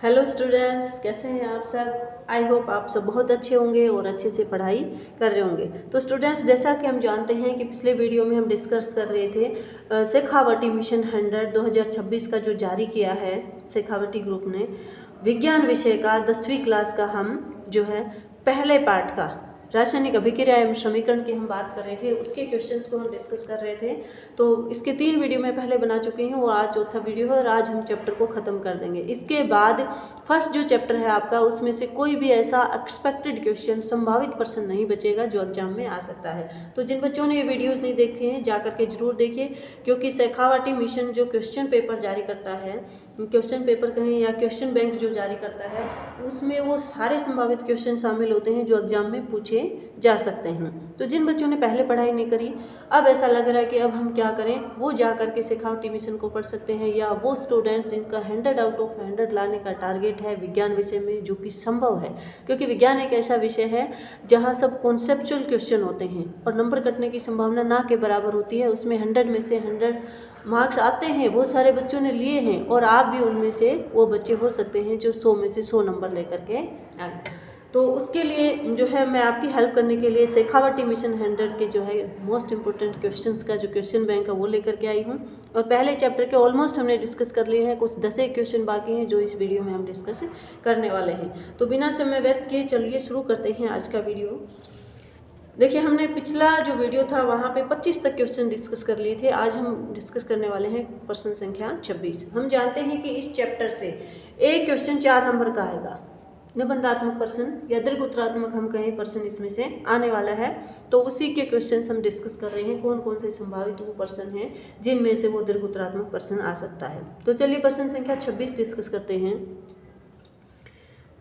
Hello students, कैसे हैं आप सब। आई होप आप सब बहुत अच्छे होंगे और अच्छे से पढ़ाई कर रहे होंगे। तो स्टूडेंट्स, जैसा कि हम जानते हैं कि पिछले वीडियो में हम डिस्कस कर रहे थे शेखावटी मिशन 100 2026 का जो जारी किया है शेखावटी ग्रुप ने, विज्ञान विषय का 10वीं क्लास का हम जो है पहले पार्ट का रासायनिक अभिक्रिया एवं समीकरण की हम बात कर रहे थे, उसके क्वेश्चंस को हम डिस्कस कर रहे थे। तो इसके 3 वीडियो मैं पहले बना चुकी हूँ और आज चौथा वीडियो है और आज हम चैप्टर को ख़त्म कर देंगे। इसके बाद फर्स्ट जो चैप्टर है आपका, उसमें से कोई भी ऐसा एक्सपेक्टेड क्वेश्चन, संभावित प्रश्न नहीं बचेगा जो एग्जाम में आ सकता है। तो जिन बच्चों ने ये वीडियोज़ नहीं देखे हैं जा करके ज़रूर देखिए, क्योंकि शेखावटी मिशन जो क्वेश्चन पेपर जारी करता है, क्वेश्चन पेपर कहें या क्वेश्चन बैंक जो जारी करता है, उसमें वो सारे संभावित क्वेश्चन शामिल होते हैं जो एग्जाम में पूछे जा सकते हैं। तो जिन बच्चों ने पहले पढ़ाई नहीं करी, अब ऐसा लग रहा है कि अब हम क्या करें, वो जा करके शेखावटी मिशन को पढ़ सकते हैं, या वो स्टूडेंट्स जिनका 100 आउट ऑफ 100 लाने का टारगेट है विज्ञान विषय में, जो कि संभव है, क्योंकि विज्ञान एक ऐसा विषय है जहाँ सब कॉन्सेप्चुअल क्वेश्चन होते हैं और नंबर कटने की संभावना ना के बराबर होती है। उसमें 100 में से 100 मार्क्स आते हैं, बहुत सारे बच्चों ने लिए हैं और आप भी उनमें से वो बच्चे हो सकते हैं जो 100 में से 100 नंबर लेकर के आए। तो उसके लिए जो है मैं आपकी हेल्प करने के लिए शेखावटी मिशन 100 के जो है मोस्ट इंपॉर्टेंट क्वेश्चंस का जो क्वेश्चन बैंक है वो लेकर के आई हूँ। और पहले चैप्टर के ऑलमोस्ट हमने डिस्कस कर लिए हैं, कुछ 10 क्वेश्चन बाकी हैं जो इस वीडियो में हम डिस्कस करने वाले हैं। तो बिना समय व्यर्थ किए चलिए शुरू करते हैं आज का वीडियो। देखिए, हमने पिछला जो वीडियो था वहाँ पे 25 तक क्वेश्चन डिस्कस कर लिए थे। आज हम डिस्कस करने वाले हैं प्रश्न संख्या 26। हम जानते हैं कि इस चैप्टर से एक क्वेश्चन 4 नंबर का आएगा, निबंधात्मक प्रश्न या दीर्घ उत्तरात्मक हम कहें प्रश्न इसमें से आने वाला है। तो उसी के क्वेश्चंस हम डिस्कस कर रहे हैं, कौन कौन से संभावित वो प्रश्न हैं जिनमें से वो दीर्घ उत्तरात्मक प्रश्न आ सकता है। तो चलिए प्रश्न संख्या 26 डिस्कस करते हैं।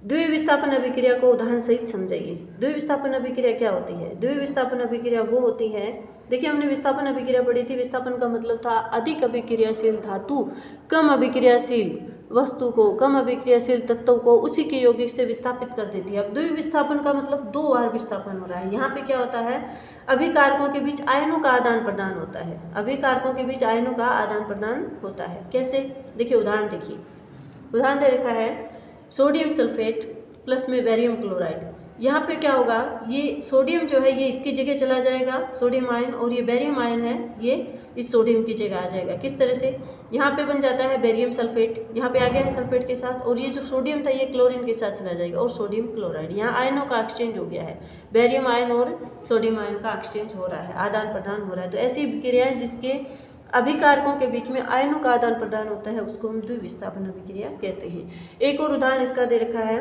द्विविस्थापन अभिक्रिया को उदाहरण सहित समझाइए। द्विविस्थापन अभिक्रिया क्या होती है? द्विविस्थापन अभिक्रिया वो होती है, देखिए हमने विस्थापन अभिक्रिया पढ़ी थी। विस्थापन का मतलब था अधिक अभिक्रियाशील धातु कम अभिक्रियाशील वस्तु को, कम अभिक्रियाशील तत्व को उसी के यौगिक से विस्थापित कर देती है। अब द्विविस्थापन का मतलब 2 बार विस्थापन हो रहा है। यहाँ पे क्या होता है, अभिकारकों के बीच आयनों का आदान प्रदान होता है। अभिकारकों के बीच आयनों का आदान प्रदान होता है। कैसे? देखिए उदाहरण देखिए, उदाहरण दे रखा है सोडियम सल्फेट प्लस में बेरियम क्लोराइड। यहाँ पे क्या होगा, ये सोडियम जो है ये इसकी जगह चला जाएगा, सोडियम आयन, और ये बेरियम आयन है ये इस सोडियम की जगह आ जाएगा। किस तरह से? यहाँ पे बन जाता है बेरियम सल्फेट, यहाँ पे आ गया है सल्फेट के साथ, और ये जो सोडियम था ये क्लोरीन के साथ चला जाएगा और सोडियम क्लोराइड। यहाँ आयनों का एक्सचेंज हो गया है, बेरियम आयन और सोडियम आयन का एक्सचेंज हो रहा है, आदान प्रदान हो रहा है। तो ऐसी क्रियाएं जिसके अभिकारकों के बीच में आयनों का आदान प्रदान होता है उसको हम द्विविस्थापन अभिक्रिया कहते हैं। एक और उदाहरण इसका दे रखा है,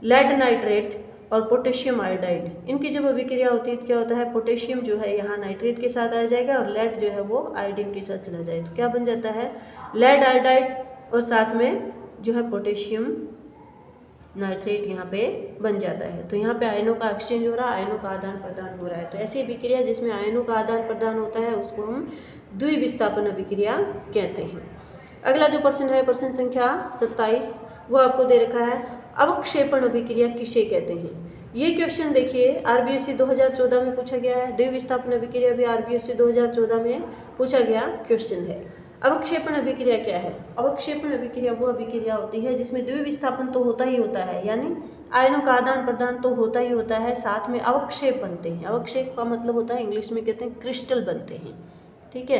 लेड नाइट्रेट और पोटेशियम आयोडाइड। इनकी जब अभिक्रिया होती है तो क्या होता है, पोटेशियम जो है यहाँ नाइट्रेट के साथ आ जाएगा और लेड जो है वो आयोडीन के साथ चला जाएगा। तो क्या बन जाता है, लेड आयोडाइड और साथ में जो है पोटेशियम नाइट्रेट यहाँ पे बन जाता है। तो यहाँ पे आयनों का एक्सचेंज हो रहा है, आयनों का आदान प्रदान हो रहा है। तो ऐसी अभिक्रिया जिसमें आयनों का आदान प्रदान होता है उसको हम द्विविस्थापन अभिक्रिया कहते हैं। अगला जो प्रश्न है प्रश्न संख्या 27, वो आपको दे रखा है, अवक्षेपण अभिक्रिया किसे कहते हैं? ये क्वेश्चन देखिए आरबीएससी 2014 में पूछा गया है। द्विविस्थापन अभिक्रिया भी आरबीएससी 2014 में पूछा गया क्वेश्चन है। अवक्षेपण अभिक्रिया क्या है? अवक्षेपण अभिक्रिया वो अभिक्रिया होती है जिसमें द्विविस्थापन तो होता ही होता है, यानी आयनों का आदान प्रदान तो होता ही होता है, साथ में अवक्षेप बनते हैं। अवक्षेप का मतलब होता है, इंग्लिश में कहते हैं क्रिस्टल बनते हैं। ठीक है,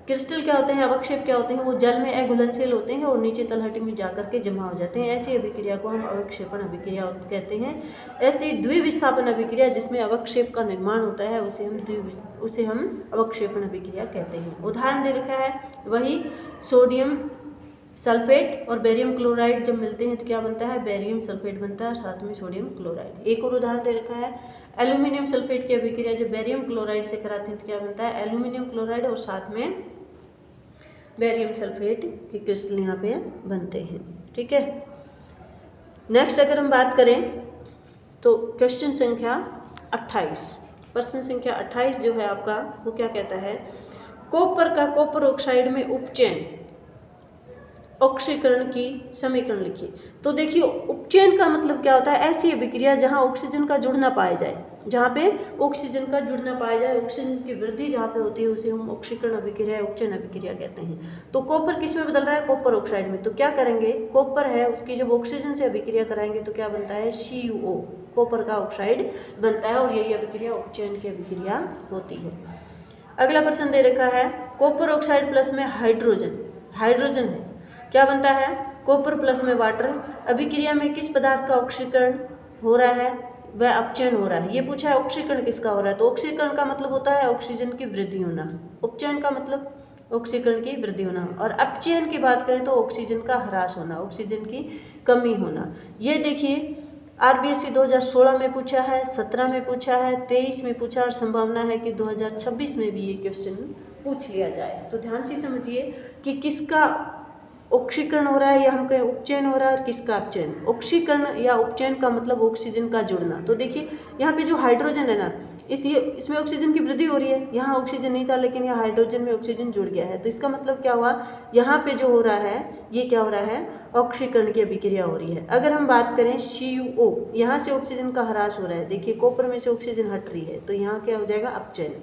क्रिस्टल क्या होते हैं, अवक्षेप क्या होते हैं, वो जल में अघुलनशील होते हैं और नीचे तलहटी में जाकर के जमा हो जाते हैं। ऐसी अभिक्रिया को हम अवक्षेपण अभिक्रिया कहते हैं। ऐसी द्विविस्थापन अभिक्रिया जिसमें अवक्षेप का निर्माण होता है उसे हम अवक्षेपण अभिक्रिया कहते हैं। उदाहरण दे रखा है वही, सोडियम सल्फेट और बेरियम क्लोराइड जब मिलते हैं तो क्या बनता है, बेरियम सल्फेट बनता है और साथ में सोडियम क्लोराइड। एक और उदाहरण दे रखा है, एल्यूमिनियम सल्फेट की अभिक्रिया जब बेरियम क्लोराइड से कराते हैं तो क्या बनता है, एल्यूमिनियम क्लोराइड और साथ में बेरियम सल्फेट के क्रिस्टल यहाँ पे बनते हैं। ठीक है, नेक्स्ट अगर हम बात करें तो क्वेश्चन संख्या 28, प्रश्न संख्या 28 जो है आपका वो क्या कहता है, कॉपर का कॉपर ऑक्साइड में उपचयन ऑक्सीकरण की समीकरण लिखिए। तो देखिए उपचयन का मतलब क्या होता है, ऐसी अभिक्रिया जहाँ ऑक्सीजन का जुड़ना पाया जाए, जहाँ पे ऑक्सीजन का जुड़ना पाया जाए, ऑक्सीजन की वृद्धि जहाँ पे होती है उसे हम ऑक्सीकरण अभिक्रिया, उपचयन अभिक्रिया कहते हैं। तो कॉपर किस में बदल रहा है, कॉपर ऑक्साइड में। तो क्या करेंगे, कॉपर है उसकी जब ऑक्सीजन से अभिक्रिया कराएंगे तो क्या बनता है, CuO, कॉपर का ऑक्साइड बनता है, और यही अभिक्रिया उपचयन की अभिक्रिया होती है। अगला प्रश्न दे रखा है, कॉपर ऑक्साइड प्लस में हाइड्रोजन है, क्या बनता है, कॉपर प्लस में वाटर। अभिक्रिया में किस पदार्थ का ऑक्सीकरण हो रहा है, वह अपचयन हो रहा है। ये पूछा है ऑक्सीकरण किसका हो रहा है, तो ऑक्सीकरण का मतलब होता है ऑक्सीजन की वृद्धि होना, उपचयन का मतलब ऑक्सीकरण की वृद्धि होना, और अपचयन की बात करें तो ऑक्सीजन का ह्रास होना, ऑक्सीजन की कमी होना। ये देखिए RBSc 2016 में पूछा है, 17 में पूछा है, 23 में पूछा, और संभावना है कि 2026 में भी ये क्वेश्चन पूछ लिया जाए। तो ध्यान से समझिए कि किसका ऑक्सीकरण हो रहा है या हम कहें उपचयन हो रहा है, और किसका अपचयन। ऑक्सीकरण या उपचयन का मतलब ऑक्सीजन का जुड़ना। तो देखिए यहाँ पे जो हाइड्रोजन है ना, इसमें ऑक्सीजन की वृद्धि हो रही है, यहाँ ऑक्सीजन नहीं था लेकिन यहाँ हाइड्रोजन में ऑक्सीजन जुड़ गया है। तो इसका मतलब क्या हुआ, यहाँ पे जो हो रहा है ये क्या हो रहा है, ऑक्सीकरण की अभिक्रिया हो रही है। अगर हम बात करें CuO, यहाँ से ऑक्सीजन का ह्रास हो रहा है, देखिए कॉपर में से ऑक्सीजन हट रही है, तो यहाँ क्या हो जाएगा, अपचयन।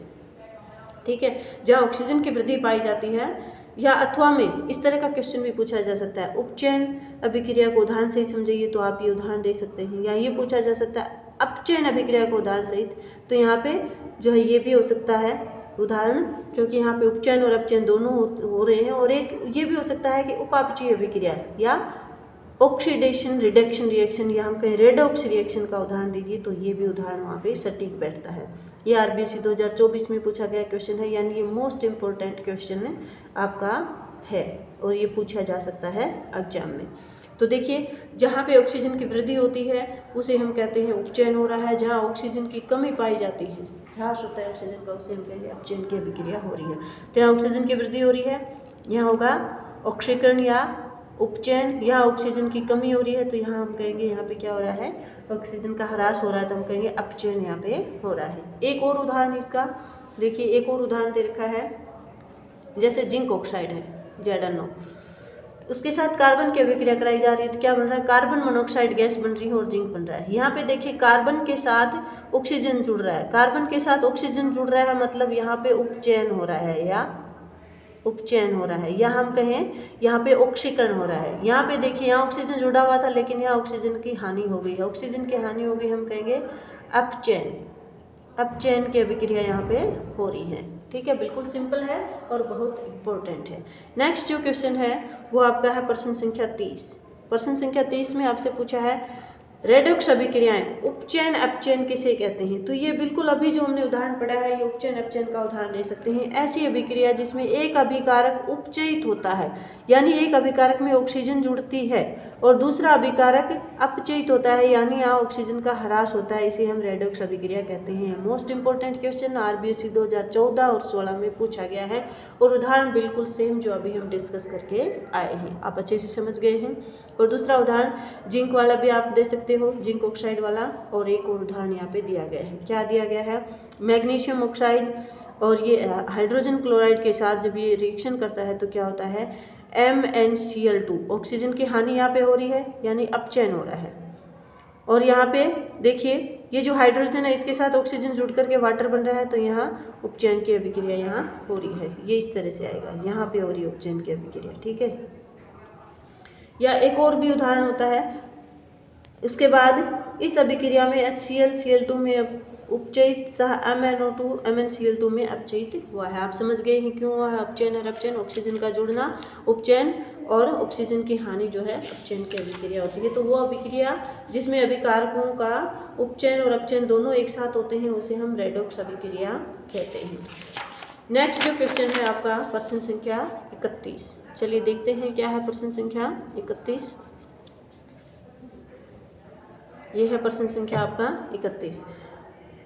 ठीक है, जहाँ ऑक्सीजन की वृद्धि पाई जाती है, या अथवा में इस तरह का क्वेश्चन भी पूछा जा सकता है, उपचयन अभिक्रिया को उदाहरण सहित समझाइए, तो आप ये उदाहरण दे सकते हैं। या ये पूछा जा सकता है अपचयन अभिक्रिया को उदाहरण सहित, तो यहाँ पे जो है ये भी हो सकता है उदाहरण, क्योंकि यहाँ पे उपचयन और अपचयन दोनों हो रहे हैं। और एक ये भी हो सकता है कि उपापचयी अभिक्रिया या ऑक्सीडेशन रिडक्शन रिएक्शन, या हम कहें रेडॉक्स रिएक्शन का उदाहरण दीजिए, तो ये भी उदाहरण वहाँ पे सटीक बैठता है। ये RBSc 2024 में पूछा गया क्वेश्चन है, यानी ये मोस्ट इम्पोर्टेंट क्वेश्चन आपका है, और ये पूछा जा सकता है एग्जाम में। तो देखिए जहाँ पे ऑक्सीजन की वृद्धि होती है उसे हम कहते हैं उपचयन हो रहा है, जहाँ ऑक्सीजन की कमी पाई जाती है, ह्रास होता है ऑक्सीजन का, उसे हम कहेंगे अपचयन की अभिक्रिया हो रही है। तो यहाँ ऑक्सीजन की वृद्धि हो रही है, यहाँ होगा ऑक्सीकरण या उपचयन, या ऑक्सीजन की कमी हो रही है, तो यहाँ हम कहेंगे यहाँ पे क्या हो रहा है, ऑक्सीजन का ह्रास हो रहा है, तो हम कहेंगे अपचयन यहाँ पे हो रहा है। एक और उदाहरण इसका देखिए, एक और उदाहरण दे रखा है, जैसे जिंक ऑक्साइड है ZnO, उसके साथ कार्बन की अभिक्रिया कराई जा रही है, तो क्या बन रहा है, कार्बन मोनोऑक्साइड गैस बन रही है और जिंक बन रहा है। यहाँ पे देखिए कार्बन के साथ ऑक्सीजन जुड़ रहा है, कार्बन के साथ ऑक्सीजन जुड़ रहा है, मतलब यहाँ पे उपचयन हो रहा है या उपचयन हो रहा है, या हम कहें यहाँ पे ऑक्सीकरण हो रहा है। यहाँ पे देखिए यहाँ ऑक्सीजन जुड़ा हुआ था लेकिन यहाँ ऑक्सीजन की हानि हो गई है, ऑक्सीजन की हानि हो गई, हम कहेंगे अपचयन, अपचयन की अभिक्रिया यहाँ पे हो रही है। ठीक है, बिल्कुल सिंपल है और बहुत इम्पोर्टेंट है। नेक्स्ट जो क्वेश्चन है वो आपका है प्रश्न संख्या 30। प्रश्न संख्या 30 में आपसे पूछा है रेडॉक्स अभिक्रियाएं उपचयन अपचयन किसे कहते हैं। तो ये बिल्कुल अभी जो हमने उदाहरण पढ़ा है ये उपचयन अपचयन का उदाहरण ले सकते हैं। ऐसी अभिक्रिया जिसमें एक अभिकारक उपचयित होता है, यानी एक अभिकारक में ऑक्सीजन जुड़ती है और दूसरा अभिकारक अपचयित होता है, यानी यहाँ ऑक्सीजन का ह्रास होता है, इसे हम रेडॉक्स अभिक्रिया कहते हैं। मोस्ट इंपॉर्टेंट क्वेश्चन RBSc 2014 और 16 में पूछा गया है और उदाहरण बिल्कुल सेम जो अभी हम डिस्कस करके आए हैं, आप अच्छे से समझ गए हैं। और दूसरा उदाहरण जिंक वाला भी आप दे सकते हो, जिंक ऑक्साइड वाला। और एक और उदाहरण यहाँ पे दिया गया है, क्या दिया गया है, मैग्नीशियम ऑक्साइड और ये हाइड्रोजन क्लोराइड के साथ जब ये रिएक्शन करता है तो क्या होता है, MnCl2, ऑक्सीजन की हानि यहाँ पे हो रही है यानी अपचयन हो रहा है। और यहाँ पे देखिए ये जो हाइड्रोजन है इसके साथ ऑक्सीजन जुड़ करके वाटर बन रहा है, तो यहाँ उपचयन की अभिक्रिया यहाँ हो रही है, ये इस तरह से आएगा, यहाँ पे हो रही है उपचयन की अभिक्रिया। ठीक है, या एक और भी उदाहरण होता है, उसके बाद इस अभिक्रिया में HCl Cl2 में उपचयित तथा MnO2 MnCl2 में अपचयित हुआ है। आप समझ गए हैं क्यों हुआ है अपचयन और अपचयन, ऑक्सीजन का जुड़ना उपचयन और ऑक्सीजन की हानि जो है अपचयन की अभिक्रिया होती है। तो वो अभिक्रिया जिसमें अभिकारकों का उपचयन और अपचयन दोनों एक साथ होते हैं उसे हम रेडॉक्स अभिक्रिया कहते हैं। नेक्स्ट जो क्वेश्चन है आपका प्रश्न संख्या 31। चलिए देखते हैं क्या है प्रश्न संख्या 31। ये है प्रश्न संख्या आपका 31।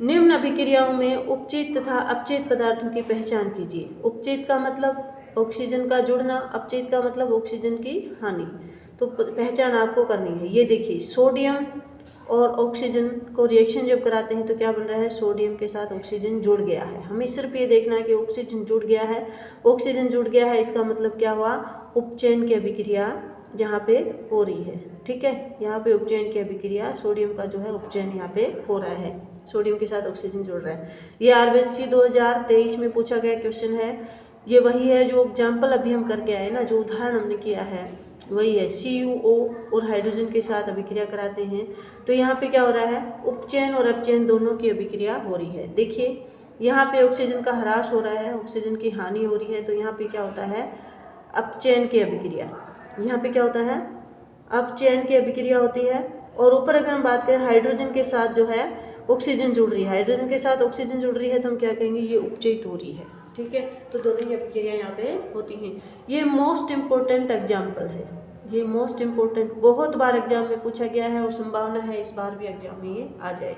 निम्न अभिक्रियाओं में उपचयित तथा अपचयित पदार्थों की पहचान कीजिए। उपचयित का मतलब ऑक्सीजन का जुड़ना, अपचयित का मतलब ऑक्सीजन की हानि। तो पहचान आपको करनी है। ये देखिए सोडियम और ऑक्सीजन को रिएक्शन जब कराते हैं तो क्या बन रहा है, सोडियम के साथ ऑक्सीजन जुड़ गया है। हमें सिर्फ ये देखना है कि ऑक्सीजन जुड़ गया है, ऑक्सीजन जुड़ गया है, इसका मतलब क्या हुआ, उपचयन की अभिक्रिया यहाँ पे हो रही है, ठीक है। यहाँ पे उपचयन की अभिक्रिया, सोडियम का जो है उपचयन यहाँ पे हो रहा है, सोडियम के साथ ऑक्सीजन जुड़ रहा है। ये आरबीएससी 2023 में पूछा गया क्वेश्चन है। ये वही है जो एग्जाम्पल अभी हम करके आए ना, जो उदाहरण हमने किया है वही है। CuO और हाइड्रोजन के साथ अभिक्रिया कराते हैं तो यहाँ पे क्या हो रहा है, उपचयन और अपचयन दोनों की अभिक्रिया हो रही है। देखिए यहाँ पे ऑक्सीजन का ह्रास हो रहा है, ऑक्सीजन की हानि हो रही है, तो यहाँ पे क्या होता है, अपचयन की अभिक्रिया। यहाँ पे क्या होता है, अपचयन की अभिक्रिया होती है। और ऊपर अगर हम बात करें हाइड्रोजन के साथ जो है ऑक्सीजन जुड़ रही है, हाइड्रोजन के साथ ऑक्सीजन जुड़ रही है, तो हम क्या कहेंगे, ये उपचयित हो रही है, ठीक है। तो दोनों ही अभिक्रिया यहाँ पे होती हैं। ये मोस्ट इम्पोर्टेंट एग्जाम्पल है, ये मोस्ट इम्पोर्टेंट, बहुत बार एग्जाम में पूछा गया है और संभावना है इस बार भी एग्जाम में ये आ जाए।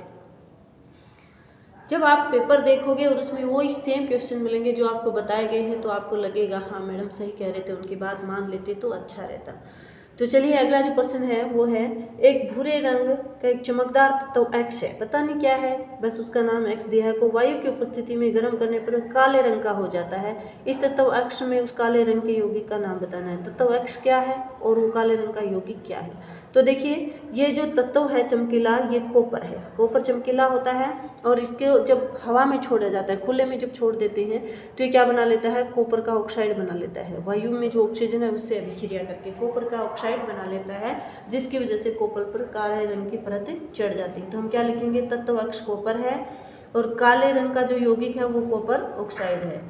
जब आप पेपर देखोगे और उसमें वो सेम क्वेश्चन मिलेंगे जो आपको बताए गए हैं, तो आपको लगेगा हाँ मैडम सही कह रहे थे, उनकी बात मान लेते तो अच्छा रहता। तो चलिए अगला जो प्रश्न है वो है, एक भूरे रंग का एक चमकदार तत्व X है, पता नहीं क्या है, बस उसका नाम X दिया है, को वायु की उपस्थिति में गर्म करने पर काले रंग का हो जाता है। इस तत्व X में उस काले रंग के यौगिक का नाम बताना है। तत्व X क्या है और वो काले रंग का यौगिक क्या है। तो देखिए ये जो तत्व है चमकीला, ये कॉपर है, कॉपर चमकीला होता है और इसके जब हवा में छोड़ा जाता है, खुले में जब छोड़ देते हैं तो ये क्या बना लेता है, कॉपर का ऑक्साइड बना लेता है। वायु में जो ऑक्सीजन है उससे अभिक्रिया करके कॉपर का ऑक्साइड बना लेता है, जिसकी वजह से कॉपर पर काले रंग की परत चढ़ जाती है। तो हम क्या लिखेंगे, तत्व X कॉपर है और काले रंग का जो यौगिक है वो कॉपर ऑक्साइड है।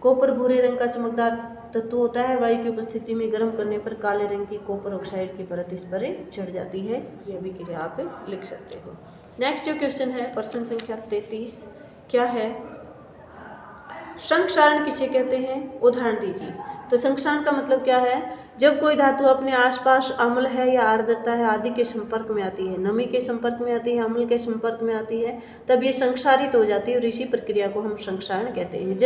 कॉपर भूरे रंग का चमकदार तत्व होता है, वायु की उपस्थिति में गर्म करने पर काले रंग की कॉपर ऑक्साइड की परत इस पर चढ़ जाती है। ये अभिक्रिया आप लिख सकते हो। नेक्स्ट जो क्वेश्चन है प्रश्न संख्या 33, क्या है, संक्षारण किसे कहते हैं, उदाहरण दीजिए। तो संक्षारण का मतलब क्या है, जब कोई धातु अपने आसपास अम्ल है या आर्द्रता है आदि के संपर्क में आती है, नमी के संपर्क में आती है, अम्ल के संपर्क में आती है, तब ये संक्षारित हो जाती है और इसी प्रक्रिया को हम संक्षारण कहते हैं।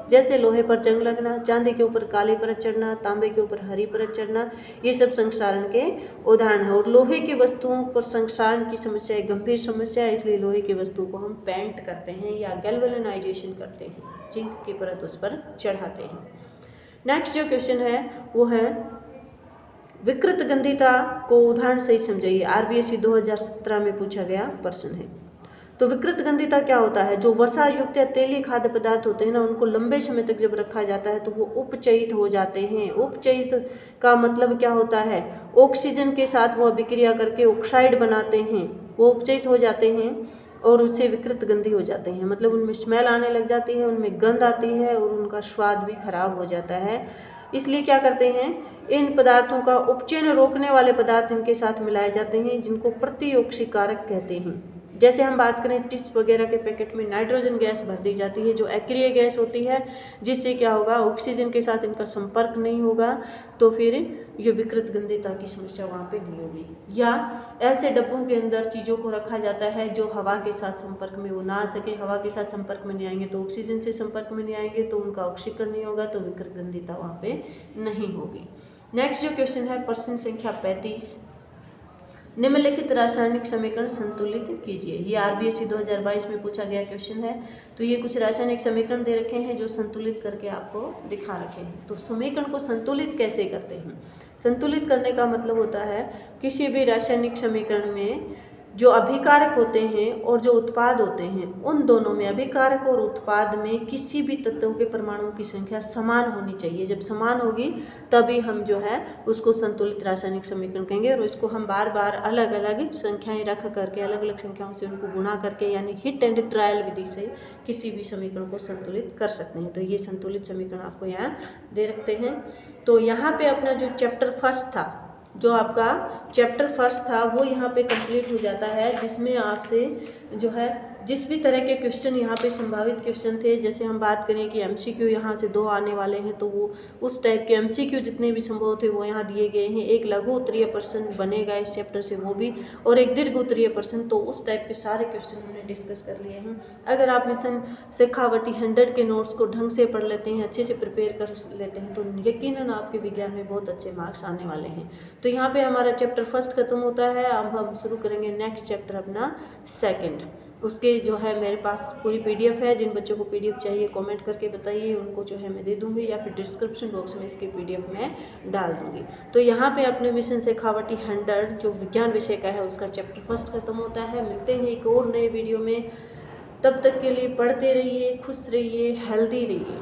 जैसे लोहे पर जंग लगना, चांदी के ऊपर काली परत चढ़ना, तांबे के ऊपर हरी परत चढ़ना, ये सब संक्षारण के उदाहरण है। और लोहे की वस्तुओं पर संक्षारण की समस्या एक गंभीर समस्या है, इसलिए लोहे की वस्तुओं को हम पेंट करते हैं या गैल्वेनाइजेशन करते हैं, जिंक की परत उस पर चढ़ाते हैं। नेक्स्ट जो क्वेश्चन है वो है, विकृत गंधिता को उदाहरण सही समझाइए। आरबीएससी 2017 में पूछा गया प्रश्न है। तो विकृत गंधिता क्या होता है, जो वसा युक्त या तेलीय खाद्य पदार्थ होते हैं ना, उनको लंबे समय तक जब रखा जाता है तो वो उपचयित हो जाते हैं। उपचयित का मतलब क्या होता है, ऑक्सीजन के साथ वो अभिक्रिया करके ऑक्साइड बनाते हैं, वो उपचयित हो जाते हैं और उससे विकृत गंधी हो जाते हैं, मतलब उनमें स्मेल आने लग जाती है, उनमें गंध आती है और उनका स्वाद भी खराब हो जाता है। इसलिए क्या करते हैं, इन पदार्थों का उपचयन रोकने वाले पदार्थ इनके साथ मिलाए जाते हैं, जिनको प्रतिऑक्सीकारक कहते हैं। जैसे हम बात करें चिप्स वगैरह के पैकेट में नाइट्रोजन गैस भर दी जाती है, जो एक्रिय गैस होती है, जिससे क्या होगा, ऑक्सीजन के साथ इनका संपर्क नहीं होगा, तो फिर ये विकृत गंधिता की समस्या वहाँ पे नहीं होगी। या ऐसे डब्बों के अंदर चीज़ों को रखा जाता है जो हवा के साथ संपर्क में वो ना आ सके, हवा के साथ संपर्क में नहीं आएंगे तो ऑक्सीजन से संपर्क में नहीं आएंगे तो उनका ऑक्सीकरण नहीं होगा, तो विकृत गंधिता वहाँ पे नहीं होगी। नेक्स्ट जो क्वेश्चन है प्रश्न संख्या 35, निम्नलिखित रासायनिक समीकरण संतुलित कीजिए। ये आरबीएससी 2022 में पूछा गया क्वेश्चन है। तो ये कुछ रासायनिक समीकरण दे रखे हैं जो संतुलित करके आपको दिखा रखे हैं। तो समीकरण को संतुलित कैसे करते हैं, संतुलित करने का मतलब होता है किसी भी रासायनिक समीकरण में जो अभिकारक होते हैं और जो उत्पाद होते हैं, उन दोनों में, अभिकारक और उत्पाद में किसी भी तत्व के परमाणुओं की संख्या समान होनी चाहिए। जब समान होगी तभी हम जो है उसको संतुलित रासायनिक समीकरण कहेंगे। और इसको हम बार बार अलग अलग संख्याएं रख करके, अलग अलग संख्याओं से उनको गुणा करके, यानी हिट एंड ट्रायल विधि से किसी भी समीकरण को संतुलित कर सकते हैं। तो ये संतुलित समीकरण आपको यहाँ दे रखते हैं। तो यहाँ पे अपना जो चैप्टर फर्स्ट था, जो आपका चैप्टर फर्स्ट था, वो यहाँ पे कंप्लीट हो जाता है, जिसमें आपसे जो है जिस भी तरह के क्वेश्चन यहाँ पे संभावित क्वेश्चन थे, जैसे हम बात करें कि एमसीक्यू यहाँ से 2 आने वाले हैं, तो वो उस टाइप के एमसीक्यू जितने भी संभव थे वो यहाँ दिए गए हैं। एक लघु उत्तरीय प्रश्न बनेगा इस चैप्टर से, वो भी, और एक दीर्घ उत्तरीय प्रश्न। तो उस टाइप के सारे क्वेश्चन हमने डिस्कस कर लिए हैं। अगर आप मिशन शेखावटी 100 के नोट्स को ढंग से पढ़ लेते हैं, अच्छे से प्रिपेयर कर लेते हैं, तो यकीनन आपके विज्ञान में बहुत अच्छे मार्क्स आने वाले हैं। तो यहाँ पे हमारा चैप्टर फर्स्ट खत्म होता है। अब हम शुरू करेंगे नेक्स्ट चैप्टर अपना सेकंड। उसके जो है मेरे पास पूरी PDF है। जिन बच्चों को PDF चाहिए कमेंट करके बताइए, उनको जो है मैं दे दूँगी या फिर डिस्क्रिप्शन बॉक्स में इसकी PDF मैं डाल दूँगी। तो यहाँ पे अपने मिशन शेखावटी 100 जो विज्ञान विषय का है उसका चैप्टर फर्स्ट खत्म होता है। मिलते हैं एक और नए वीडियो में, तब तक के लिए पढ़ते रहिए, खुश रहिए, हेल्दी रहिए।